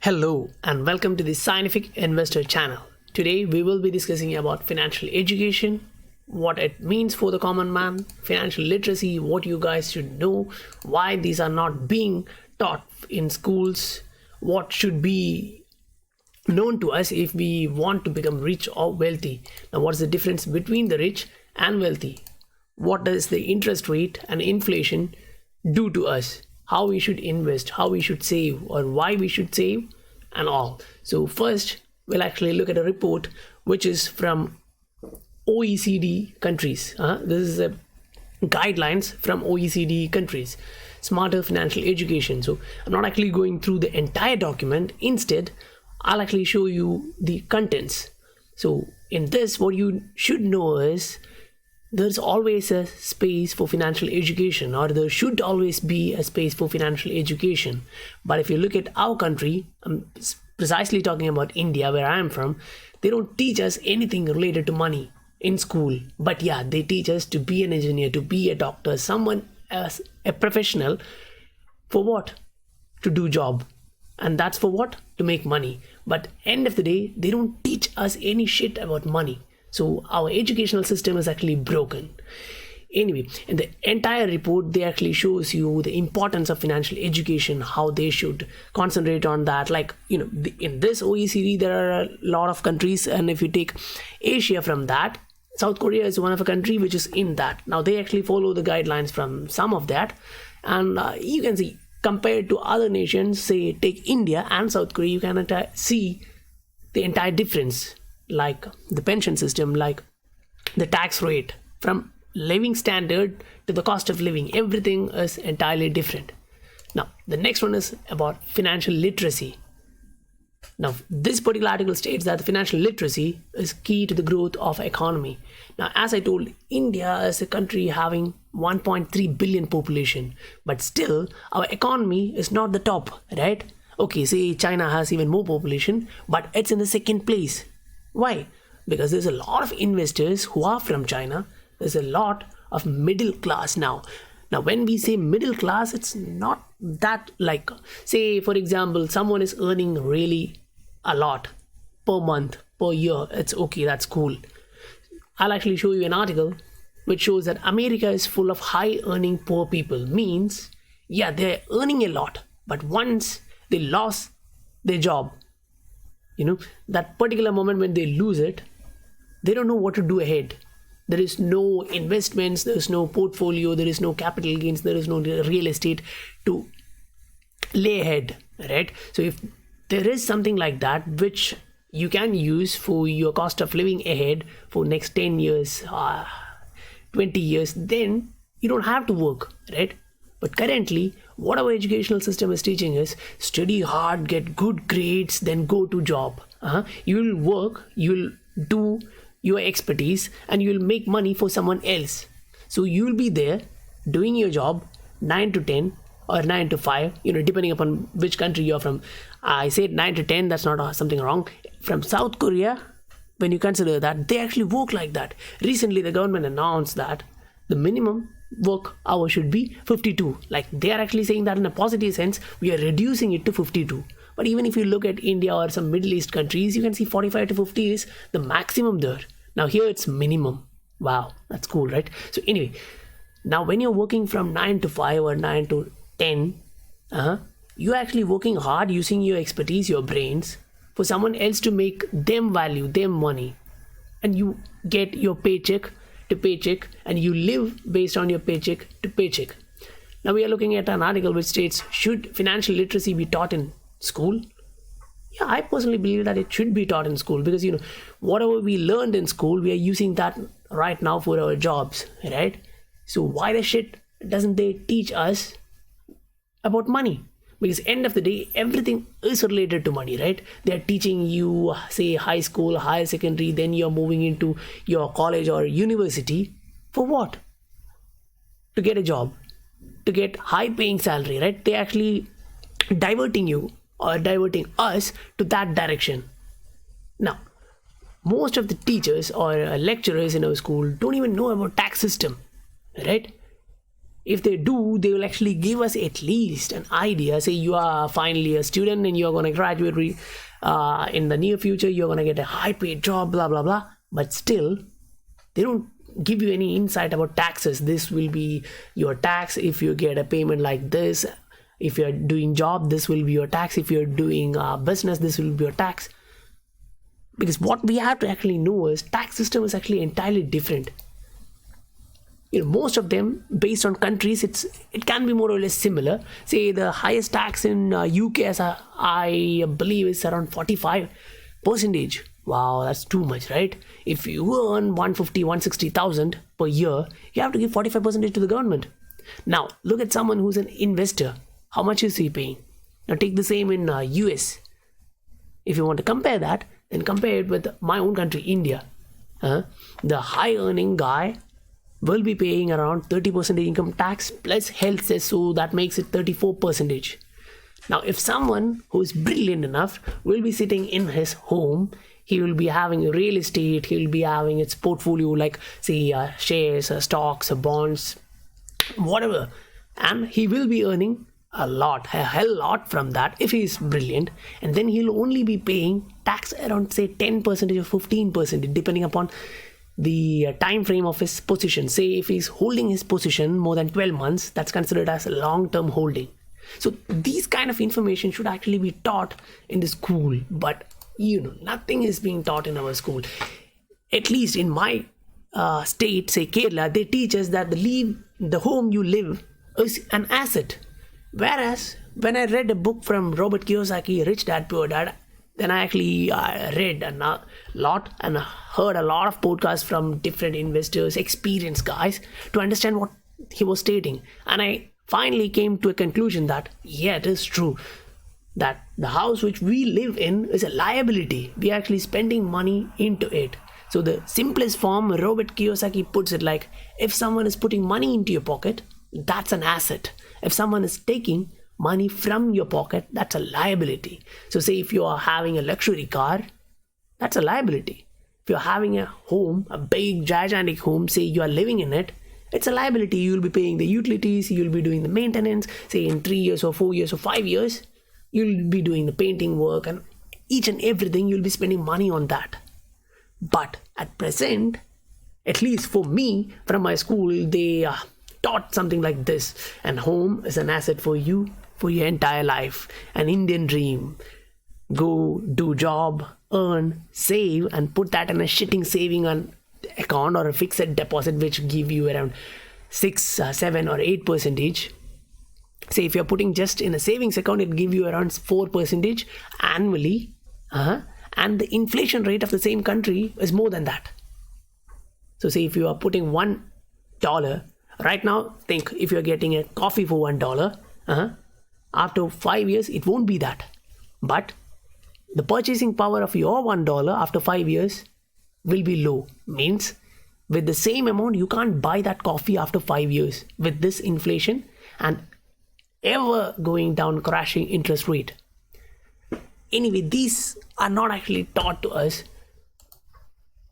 Hello and welcome to the Scientific Investor channel. Today we will be discussing about financial education, what it means for the common man, financial literacy, what you guys should know, why these are not being taught in schools, what should be known to us if we want to become rich or wealthy. Now, what's the difference between the rich and wealthy? What does the interest rate and inflation do to us? How we should invest, how we should save, or why we should save, and all. So, first, we'll actually look at a report which is from OECD countries. This is a guidelines from OECD countries, smarter financial education. So, I'm not actually going through the entire document. Instead, I'll actually show you the contents. So, in this, what you should know is there's always a space for financial education, or there should always be a space for financial education. But if you look at our country, I'm precisely talking about India, where I am from, they don't teach us anything related to money in school. But yeah, they teach us to be an engineer, to be a doctor, someone as a professional. For what? To do job. And that's for what? To make money. But end of the day, they don't teach us any shit about money. So our educational system is actually broken. Anyway, in the entire report, they actually shows you the importance of financial education, how they should concentrate on that. Like, in this OECD, there are a lot of countries. And if you take Asia from that, South Korea is one of a country which is in that. Now, they actually follow the guidelines from some of that. And you can see, compared to other nations, say, take India and South Korea, you can see the entire difference. Like the pension system, like the tax rate, from living standard to the cost of living, everything is entirely different. Now, the next one is about financial literacy. Now, this particular article states that the financial literacy is key to the growth of economy. Now, as I told, India is a country having 1.3 billion population, but still our economy is not the top, right? Okay, say China has even more population, but it's in the second place. Why? Because there's a lot of investors who are from China. There's a lot of middle class now. Now, when we say middle class, it's not that like, say, for example, someone is earning really a lot per month, per year. It's okay, that's cool. I'll actually show you an article which shows that America is full of high earning poor people. Means, yeah, they're earning a lot, but once they lost their job, that particular moment when they lose it, they don't know what to do ahead. There is no investments, there is no portfolio, there is no capital gains, there is no real estate to lay ahead, right? So if there is something like that which you can use for your cost of living ahead for next 10 years, 20 years, then you don't have to work, right? But currently, what our educational system is teaching is study hard, get good grades, then go to job. You'll work, you'll do your expertise, and you'll make money for someone else. So you'll be there doing your job 9 to 10 or 9 to 5, depending upon which country you're from. I said 9 to 10, that's not something wrong. From South Korea, when you consider that, they actually work like that. Recently, the government announced that the minimum work hour should be 52. Like, they are actually saying that in a positive sense, we are reducing it to 52. But even if you look at India or some Middle East countries, you can see 45 to 50 is the maximum there. Now here it's minimum. Wow, that's cool, right? So anyway, now when you're working from 9 to 5 or 9 to 10, you're actually working hard using your expertise, your brains, for someone else to make them value, them money. And you get your paycheck to paycheck, and you live based on your paycheck to paycheck. Now we are looking at an article which states, should financial literacy be taught in school? Yeah, I personally believe that it should be taught in school, because whatever we learned in school, we are using that right now for our jobs, right? So why the shit doesn't they teach us about money? Because end of the day, everything is related to money, right? They are teaching you, say, high school, higher secondary, then you're moving into your college or university. For what? To get a job, to get high paying salary, right? They actually diverting you or diverting us to that direction. Now, most of the teachers or lecturers in our school don't even know about tax system, right? If they do, they will actually give us at least an idea. Say you are finally a student and you're going to graduate in the near future, you're going to get a high paid job, blah blah blah, but still they don't give you any insight about taxes. This will be your tax if you get a payment like this. If you're doing job, this will be your tax. If you're doing business, this will be your tax. Because what we have to actually know is tax system is actually entirely different. Most of them based on countries, it can be more or less similar. Say the highest tax in UK, as I believe, is around 45%. Wow, that's too much, right? If you earn 150, 160,000 per year, you have to give 45% to the government. Now look at someone who's an investor. How much is he paying? Now take the same in US. If you want to compare that, then compare it with my own country, India. The high earning guy will be paying around 30% income tax plus health cess, so that makes it 34%. Now if someone who is brilliant enough will be sitting in his home, he will be having real estate, he will be having its portfolio like say shares, stocks, bonds, whatever, and he will be earning a hell lot from that if he is brilliant, and then he'll only be paying tax around say 10% or 15% depending upon the time frame of his position. Say if he's holding his position more than 12 months, that's considered as a long-term holding. So these kind of information should actually be taught in the school, but nothing is being taught in our school. At least in my state, say Kerala, they teach us that the home you live is an asset. Whereas when I read a book from Robert Kiyosaki, Rich Dad Poor Dad, then I actually read a lot and heard a lot of podcasts from different investors, experienced guys, to understand what he was stating. And I finally came to a conclusion that, yeah, it is true that the house which we live in is a liability. We are actually spending money into it. So the simplest form, Robert Kiyosaki puts it like, if someone is putting money into your pocket, that's an asset. If someone is taking money from your pocket, that's a liability. So say if you are having a luxury car, that's a liability. If you're having a home, a big gigantic home, say you are living in it, it's a liability. You'll be paying the utilities, you'll be doing the maintenance. Say in 3 years or 4 years or 5 years, you'll be doing the painting work and each and everything, you'll be spending money on that. But at present, at least for me, from my school, they taught something like this: and home is an asset for you for your entire life. An Indian dream. Go do job, earn, save, and put that in a shitting saving account or a fixed deposit which give you around 6, 7 or 8%. Say if you're putting just in a savings account, it give you around 4% annually, and the inflation rate of the same country is more than that. So say if you are putting $1 right now, think if you're getting a coffee for $1, after 5 years it won't be that, but the purchasing power of your $1 after 5 years will be low. Means with the same amount you can't buy that coffee after 5 years with this inflation and ever going down crashing interest rate. Anyway, these are not actually taught to us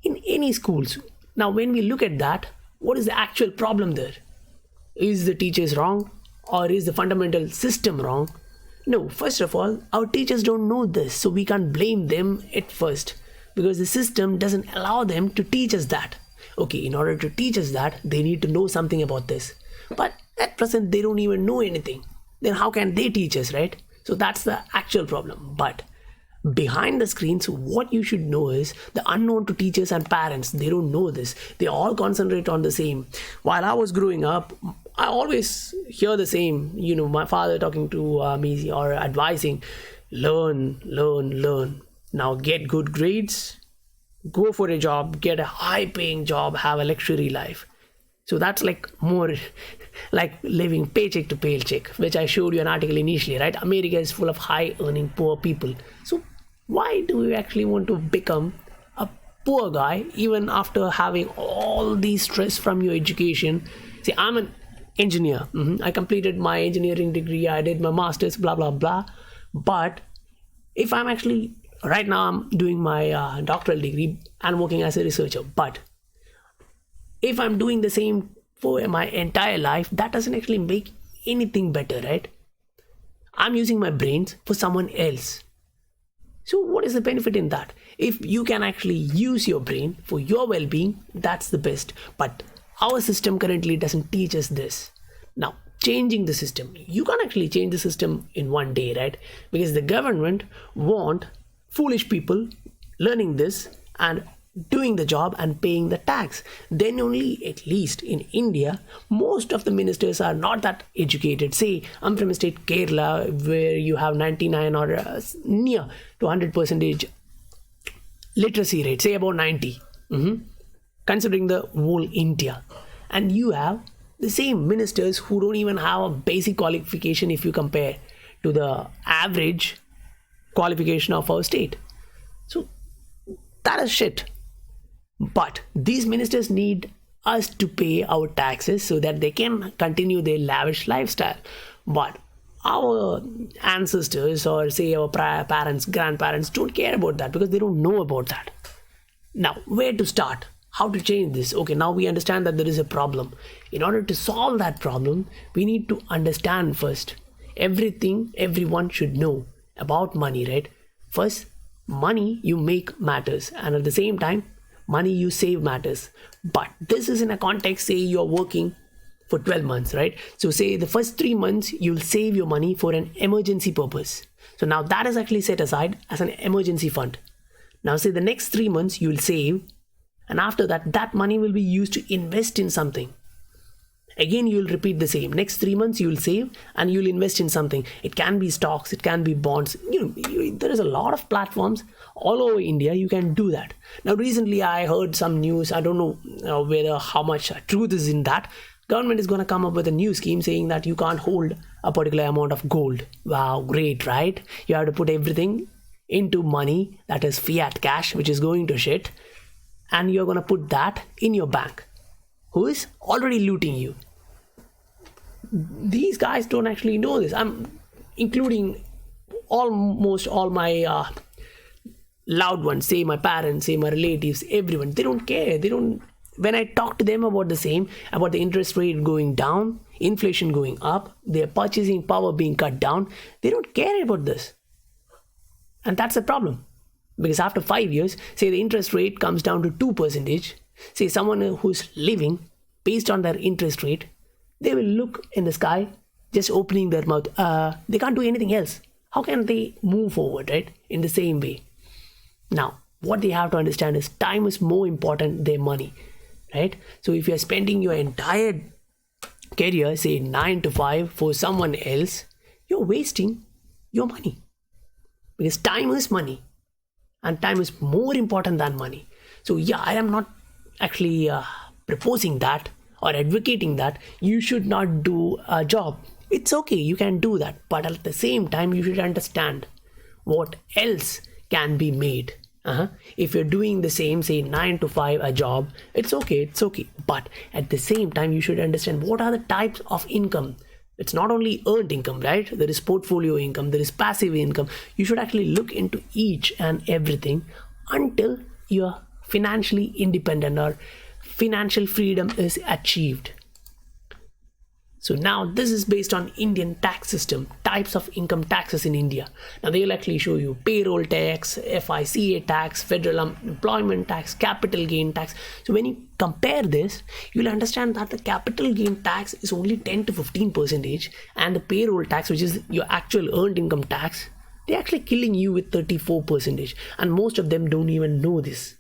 in any schools. Now when we look at that, what is the actual problem there? Is the teachers wrong, or is the fundamental system wrong? No, first of all, our teachers don't know this, so we can't blame them at first, because the system doesn't allow them to teach us that. Okay, in order to teach us that, they need to know something about this, but at present they don't even know anything. Then how can they teach us, right? So that's the actual problem. But behind the screens, what you should know is the unknown to teachers and parents. They don't know this. They all concentrate on the same. While I was growing up, I always hear the same, my father talking to me or advising, learn. Now get good grades, go for a job, get a high paying job, have a luxury life. So that's like more like living paycheck to paycheck, which I showed you an article initially, right? America is full of high earning poor people. So why do you actually want to become a poor guy even after having all the stress from your education? See, I'm an engineer. I completed my engineering degree. I did my master's, blah, blah, blah. But if I'm actually, right now I'm doing my doctoral degree and working as a researcher. But if I'm doing the same for my entire life, that doesn't actually make anything better, right? I'm using my brains for someone else. So, what is the benefit in that? If you can actually use your brain for your well being, that's the best. But our system currently doesn't teach us this. Now, changing the system, you can't actually change the system in one day, right? Because the government want foolish people learning this and doing the job and paying the tax. Then only, at least in India, most of the ministers are not that educated. Say I'm from a state Kerala where you have 99 or near to 100% literacy rate, say about 90, considering the whole India. And you have the same ministers who don't even have a basic qualification if you compare to the average qualification of our state. So that is shit. But these ministers need us to pay our taxes so that they can continue their lavish lifestyle. But our ancestors, or say our parents, grandparents, don't care about that because they don't know about that. Now, where to start? How to change this? Okay, now we understand that there is a problem. In order to solve that problem, we need to understand first everything everyone should know about money, right? First, money you make matters, and at the same time, money you save matters. But this is in a context, say you're working for 12 months, right? So say the first 3 months you'll save your money for an emergency purpose. So now that is actually set aside as an emergency fund. Now say the next 3 months you'll save, and after that, that money will be used to invest in something. Again, you'll repeat the same. Next 3 months you'll save and you'll invest in something. It can be stocks, it can be bonds. There is a lot of platforms all over India. You can do that. Now recently I heard some news. I don't know whether how much truth is in that. Government is going to come up with a new scheme saying that you can't hold a particular amount of gold. Wow, great, right? You have to put everything into money, that is fiat cash, which is going to shit, and you're going to put that in your bank, who is already looting you. These guys don't actually know this. I'm including almost all my loved ones, say my parents, say my relatives, everyone. They don't care. They don't. When I talk to them about the same, about the interest rate going down, inflation going up, their purchasing power being cut down, they don't care about this. And that's the problem. Because after 5 years, say the interest rate comes down to 2%, say someone who's living based on their interest rate, they will look in the sky, just opening their mouth. They can't do anything else. How can they move forward, right? In the same way. Now, what they have to understand is time is more important than money, right? So if you're spending your entire career, say 9 to 5 for someone else, you're wasting your money. Because time is money. And time is more important than money. So yeah, I am not actually proposing that or advocating that you should not do a job. It's okay, you can do that. But at the same time, you should understand what else can be made. If you're doing the same, say 9 to 5 a job, it's okay. But at the same time, you should understand what are the types of income. It's not only earned income, right? There is portfolio income, there is passive income. You should actually look into each and everything until you're financially independent or financial freedom is achieved. So now this is based on Indian tax system, types of income taxes in India. Now they'll actually show you payroll tax, FICA tax, federal employment tax, capital gain tax. So when you compare this, you'll understand that the capital gain tax is only 10 to 15%, and the payroll tax, which is your actual earned income tax, they're actually killing you with 34%. And most of them don't even know this.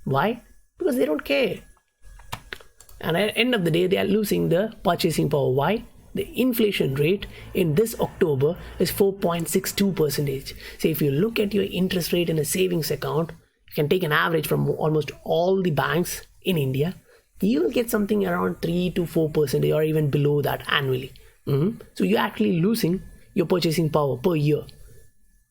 Why? Because they don't care. And at the end of the day, they are losing the purchasing power. Why? The inflation rate in this October is 4.62%. So if you look at your interest rate in a savings account, you can take an average from almost all the banks in India, you will get something around 3 to 4% or even below that annually. So you're actually losing your purchasing power per year.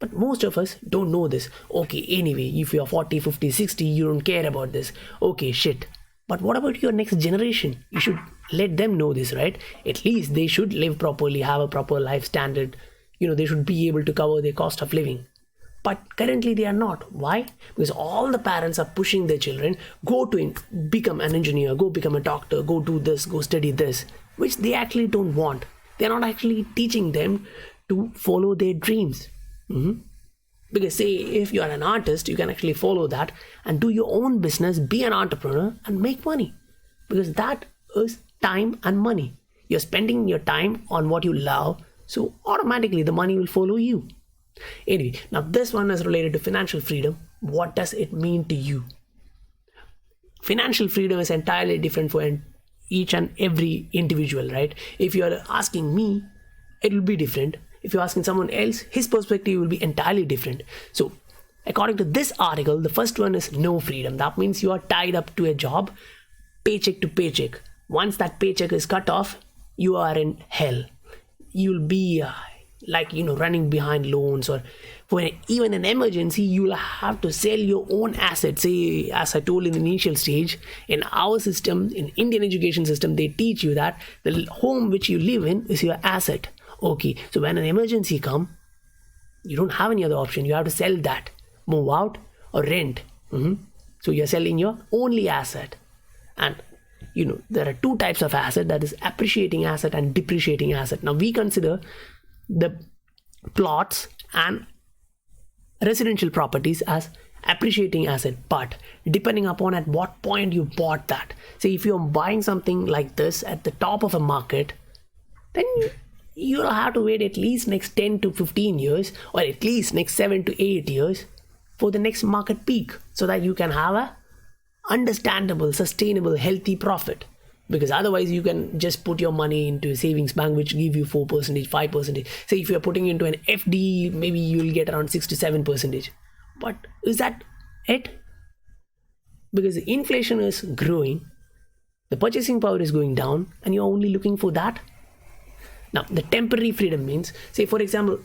But most of us don't know this. Okay, anyway, if you're 40, 50, 60, you don't care about this. Okay, shit. But what about your next generation? You should let them know this, right? At least they should live properly, have a proper life standard. They should be able to cover their cost of living. But currently they are not. Why? Because all the parents are pushing their children, go to become an engineer, go become a doctor, go do this, go study this, which they actually don't want. They're not actually teaching them to follow their dreams. Because say if you are an artist, you can actually follow that and do your own business, be an entrepreneur and make money. Because that is time and money. You're spending your time on what you love, so automatically the money will follow you. Anyway, now this one is related to financial freedom. What does it mean to you? Financial freedom is entirely different for each and every individual, right? If you're asking me, it will be different. If you're asking someone else, his perspective will be entirely different. So according to this article, the first one is no freedom. That means you are tied up to a job, paycheck to paycheck. Once that paycheck is cut off, you are in hell. You'll be running behind loans, or for even an emergency, you'll have to sell your own assets. Say, as I told in the initial stage, in our system, in Indian education system, they teach you that the home which you live in is your asset. Okay, so when an emergency comes, you don't have any other option. You have to sell that, move out, or rent. So you're selling your only asset. And there are two types of asset, that is appreciating asset and depreciating asset. Now we consider the plots and residential properties as appreciating asset, but depending upon at what point you bought that. Say if you're buying something like this at the top of a market, then you'll have to wait at least next 10 to 15 years, or at least next 7 to 8 years for the next market peak, so that you can have a understandable, sustainable, healthy profit. Because otherwise you can just put your money into a savings bank which give you 4%, 5%. Say if you're putting into an FD, maybe you'll get around 6 to 7%. But is that it? Because the inflation is growing, the purchasing power is going down, and you're only looking for that. Now the temporary freedom means, say for example,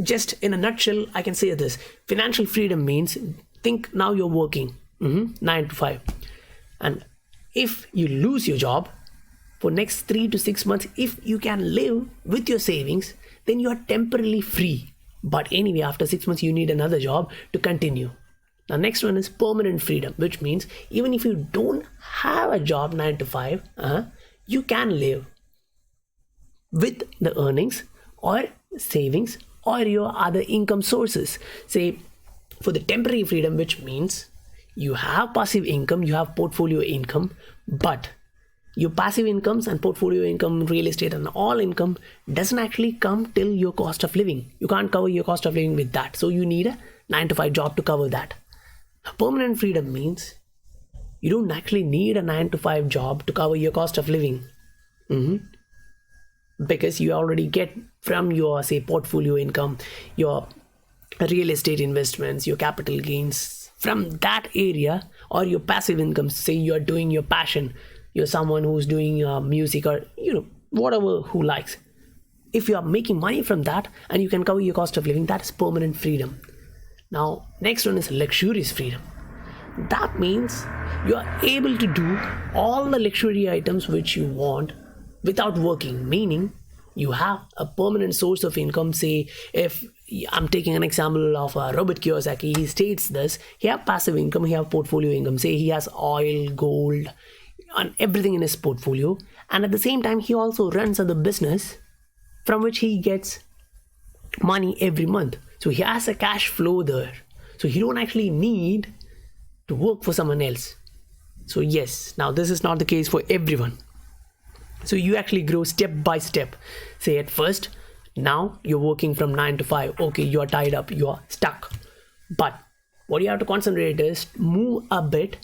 just in a nutshell, I can say this: financial freedom means, think now you're working 9 to 5, and if you lose your job for next 3 to 6 months, if you can live with your savings, then you are temporarily free. But anyway, after 6 months you need another job to continue. Now next one is permanent freedom, which means even if you don't have a job 9 to 5, you can live with the earnings or savings or your other income sources. Say for the temporary freedom, which means you have passive income, you have portfolio income, but your passive incomes and portfolio income, real estate and all income doesn't actually come till your cost of living. You can't cover your cost of living with that. So you need a 9 to 5 job to cover that. Permanent freedom means you don't actually need a 9 to 5 job to cover your cost of living. Because you already get from your, say, portfolio income, your real estate investments, your capital gains, from that area, or your passive income. Say you're doing your passion, you're someone who's doing music, or whatever, who likes. If you are making money from that and you can cover your cost of living, that is permanent freedom. Now next one is luxurious freedom. That means you are able to do all the luxury items which you want without working, meaning you have a permanent source of income. Say if I'm taking an example of Robert Kiyosaki, he states this: he have passive income, he have portfolio income. Say he has oil, gold, and everything in his portfolio, and at the same time he also runs other business from which he gets money every month. So he has a cash flow there, so he don't actually need to work for someone else. So yes, now this is not the case for everyone. So you actually grow step by step. Say at first, now you're working from 9 to 5. Okay, you're tied up, you're stuck. But what you have to concentrate is move a bit,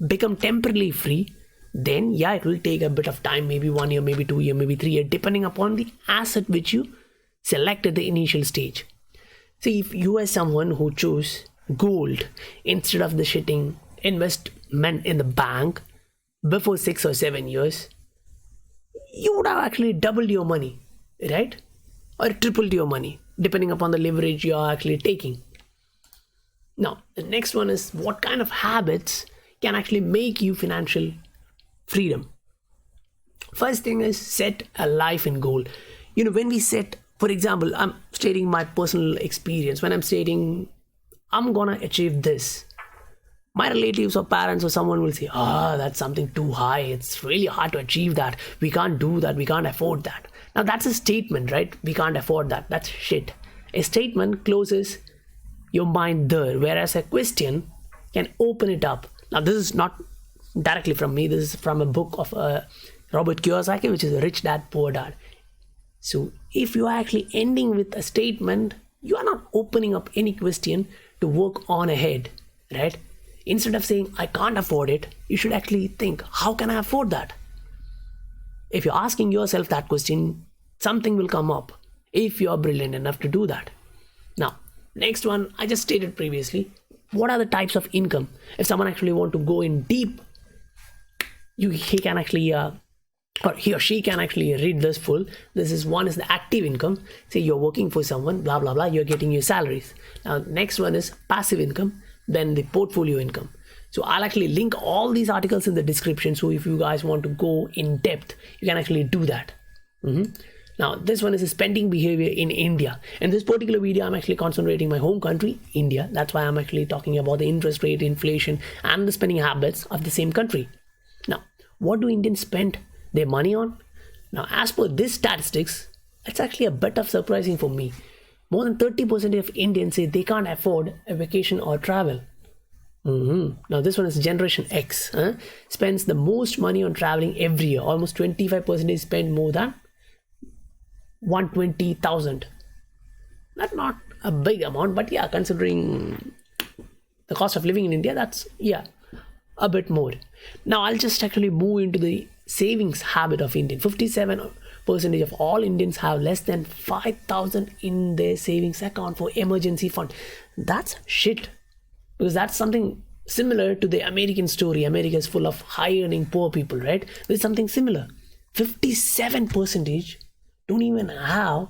become temporarily free. Then yeah, it will take a bit of time, maybe 1 year, maybe 2 years, maybe 3 years, depending upon the asset which you select at the initial stage. See, if you are someone who chose gold instead of the shitting investment in the bank before 6 or 7 years, you would have actually doubled your money, right? Or tripled your money, depending upon the leverage you are actually taking. Now, the next one is what kind of habits can actually make you financial freedom. First thing is set a life and goal. When we set, for example, I'm stating my personal experience. When I'm stating I'm gonna achieve this. My relatives or parents or someone will say, that's something too high. It's really hard to achieve that. We can't do that. We can't afford that. Now, that's a statement, right? We can't afford that. That's shit. A statement closes your mind there, whereas a question can open it up. Now, this is not directly from me. This is from a book of Robert Kiyosaki, which is Rich Dad, Poor Dad. So, if you are actually ending with a statement, you are not opening up any question to work on ahead, right? Instead of saying, I can't afford it, you should actually think, how can I afford that? If you're asking yourself that question, something will come up if you're brilliant enough to do that. Now, next one, I just stated previously, what are the types of income? If someone actually want to go in deep, he can actually, or he or she can actually read this full. One is the active income. Say you're working for someone, blah, blah, blah, you're getting your salaries. Now, next one is passive income. Then the portfolio income. So I'll actually link all these articles in the description. So if you guys want to go in depth, you can actually do that. Now, this one is spending behavior in India. In this particular video, I'm actually concentrating my home country, India. That's why I'm actually talking about the interest rate, inflation, and the spending habits of the same country. Now, what do Indians spend their money on? Now, as per this statistics, it's actually a bit of surprising for me. More than 30% of Indians say they can't afford a vacation or travel. Now this one is Generation X. Spends the most money on traveling every year. Almost 25% spend more than 120,000. That's not a big amount, but yeah, considering the cost of living in India, that's a bit more. Now I'll just actually move into the savings habit of Indian. 57% of all Indians have less than 5,000 in their savings account for emergency fund. That's shit, because that's something similar to the American story. America is full of high earning poor people, right? There's something similar. 57% don't even have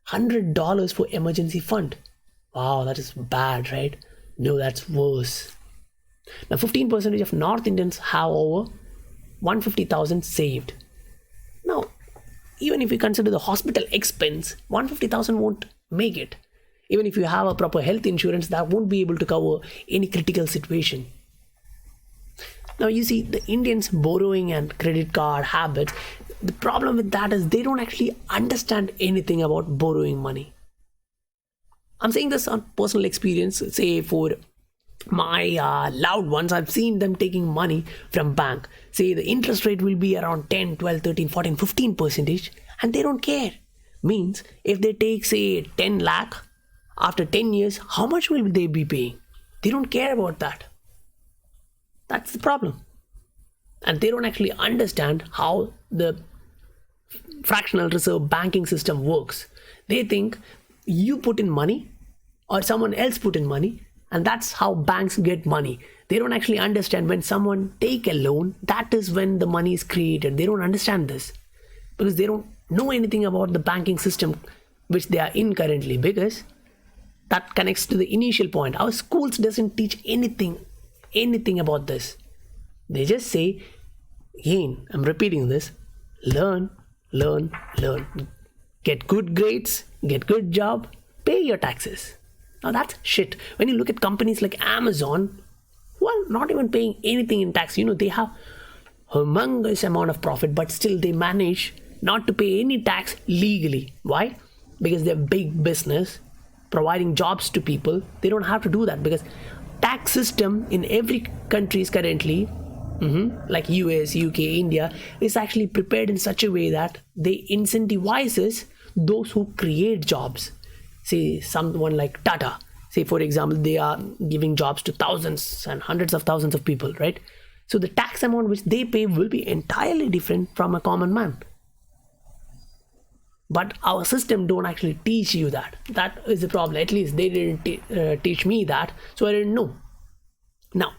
$100 for emergency fund. Wow, that is bad, right? No, that's worse. Now 15% of North Indians have over 150,000 saved. Now, even if you consider the hospital expense, 150,000 won't make it. Even if you have a proper health insurance, that won't be able to cover any critical situation. Now you see the Indians borrowing and credit card habits. The problem with that is they don't actually understand anything about borrowing money. I'm saying this on personal experience. Say for my loved ones, I've seen them taking money from bank. Say the interest rate will be around 10, 12, 13, 14, 15%, and they don't care. Means if they take say 10 lakh, after 10 years, how much will they be paying? They don't care about that. That's the problem. And they don't actually understand how the fractional reserve banking system works. They think you put in money or someone else put in money, and that's how banks get money. They don't actually understand when someone take a loan, that is when the money is created. They don't understand this because they don't know anything about the banking system which they are in currently, because that connects to the initial point. Our schools doesn't teach anything about this. They just say, again, I'm repeating this, learn. Get good grades, get good job, pay your taxes. Now that's shit. When you look at companies like Amazon, who are not even paying anything in tax, they have humongous amount of profit, but still they manage not to pay any tax legally. Why? Because they're big business, providing jobs to people. They don't have to do that because tax system in every country is currently, like US, UK, India, is actually prepared in such a way that they incentivizes those who create jobs. Say someone like Tata, say for example, they are giving jobs to thousands and hundreds of thousands of people, right? So the tax amount which they pay will be entirely different from a common man. But our system don't actually teach you that. That is the problem. At least they didn't teach me that, so I didn't know. Now,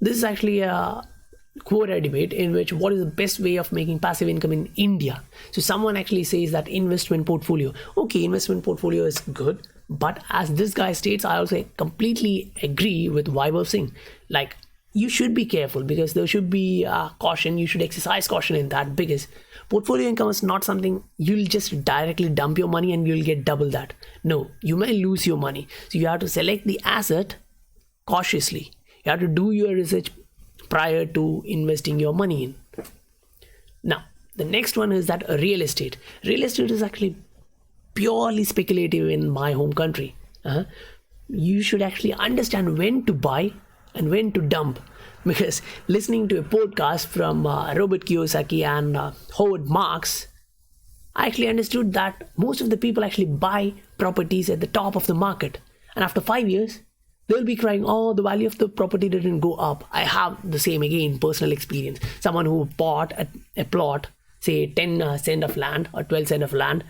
this is actually a Quora debate in which what is the best way of making passive income in India. So someone actually says that investment portfolio. Okay, investment portfolio is good, but as this guy states, I also completely agree with Vaibhav Singh. Like you should be careful, because there should be caution. You should exercise caution in that, because portfolio income is not something you'll just directly dump your money and you'll get double that. No, you may lose your money. So you have to select the asset cautiously. You have to do your research prior to investing your money in. Now, the next one is that real estate. Real estate is actually purely speculative in my home country. You should actually understand when to buy and when to dump, because listening to a podcast from Robert Kiyosaki and Howard Marks, I actually understood that most of the people actually buy properties at the top of the market, and after 5 years they'll be crying, oh, the value of the property didn't go up. I have the same, again, personal experience. Someone who bought a plot, say 10 cent of land or 12 cent of land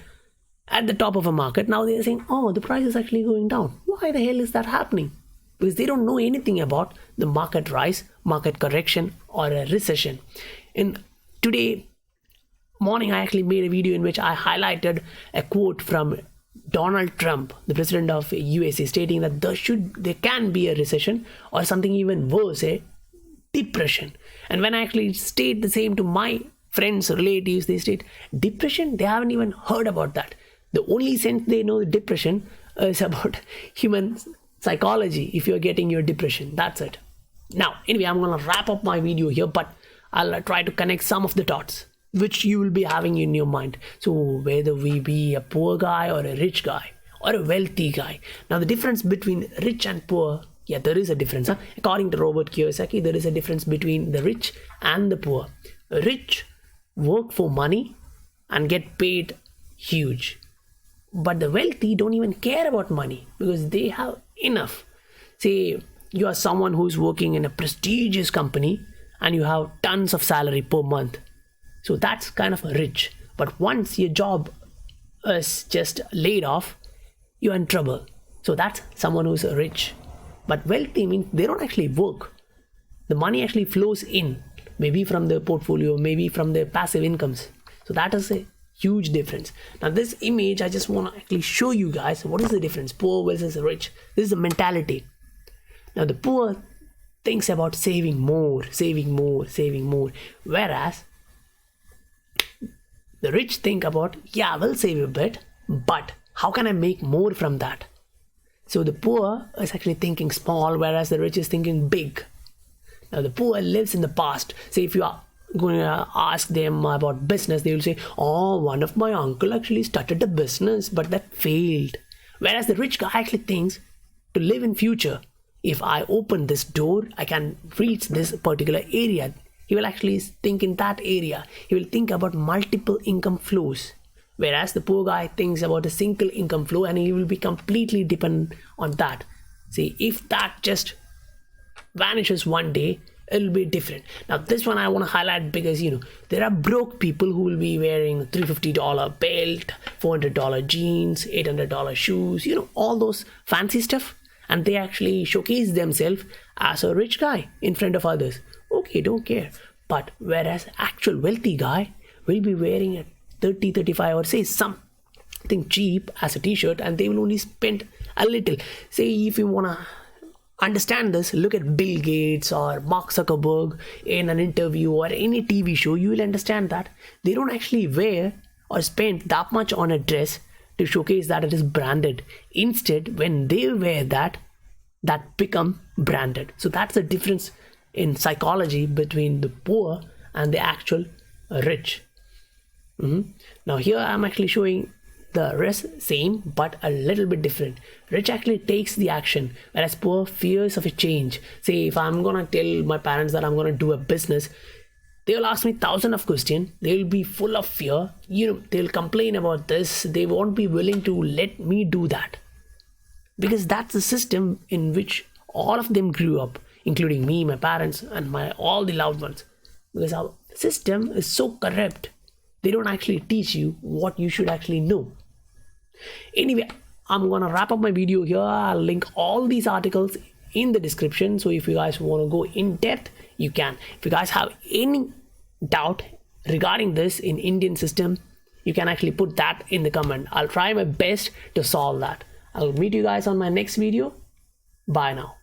at the top of a market. Now they're saying, oh, the price is actually going down. Why the hell is that happening? Because they don't know anything about the market rise, market correction, or a recession. In today morning, I actually made a video in which I highlighted a quote from Donald Trump, the president of USA, stating that there can be a recession, or something even worse, a depression. And when I actually state the same to my friends, relatives, they state depression. They haven't even heard about that. The only sense they know depression is about human psychology. If you're getting your depression, that's it. Now, anyway, I'm gonna wrap up my video here, but I'll try to connect some of the dots which you will be having in your mind. So whether we be a poor guy or a rich guy or a wealthy guy, now the difference between rich and poor, yeah, there is a difference. According to Robert Kiyosaki, there is a difference between the rich and the poor. Rich work for money and get paid huge, but the wealthy don't even care about money because they have enough. Say you are someone who's working in a prestigious company and you have tons of salary per month, so that's kind of rich. But once your job is just laid off, you're in trouble. So that's someone who's rich. But wealthy means they don't actually work. The money actually flows in, maybe from the portfolio, maybe from the passive incomes. So that is a huge difference. Now this image, I just want to actually show you guys what is the difference, poor versus rich. This is the mentality. Now the poor thinks about saving more, whereas the rich think about, yeah, I will save a bit, but how can I make more from that? So the poor is actually thinking small, whereas the rich is thinking big. Now the poor lives in the past. Say if you are going to ask them about business, they will say, oh, one of my uncle actually started a business, but that failed. Whereas the rich guy actually thinks to live in future. If I open this door, I can reach this particular area. He will actually think in that area. He will think about multiple income flows. Whereas the poor guy thinks about a single income flow and he will be completely dependent on that. See, if that just vanishes one day, it'll be different. Now this one I want to highlight because there are broke people who will be wearing $350 belt, $400 jeans, $800 shoes, all those fancy stuff, and they actually showcase themselves as a rich guy in front of others. Okay, don't care. But whereas actual wealthy guy will be wearing a 30, 35 or say something cheap as a t-shirt, and they will only spend a little. Say if you want to understand this, look at Bill Gates or Mark Zuckerberg in an interview or any TV show. You will understand that they don't actually wear or spend that much on a dress to showcase that it is branded. Instead, when they wear that become branded. So that's the difference in psychology between the poor and the actual rich. Now here I'm actually showing the rest same but a little bit different. Rich actually takes the action, whereas poor fears of a change. Say if I'm gonna tell my parents that I'm gonna do a business, they will ask me thousands of questions. They will be full of fear. They'll complain about this. They won't be willing to let me do that, because that's the system in which all of them grew up, including me, my parents, and all the loved ones. Because our system is so corrupt, they don't actually teach you what you should actually know. Anyway, I'm gonna wrap up my video here. I'll link all these articles in the description, so if you guys want to go in depth, you can. If you guys have any doubt regarding this in Indian system, you can actually put that in the comment. I'll try my best to solve that. I'll meet you guys on my next video. Bye now.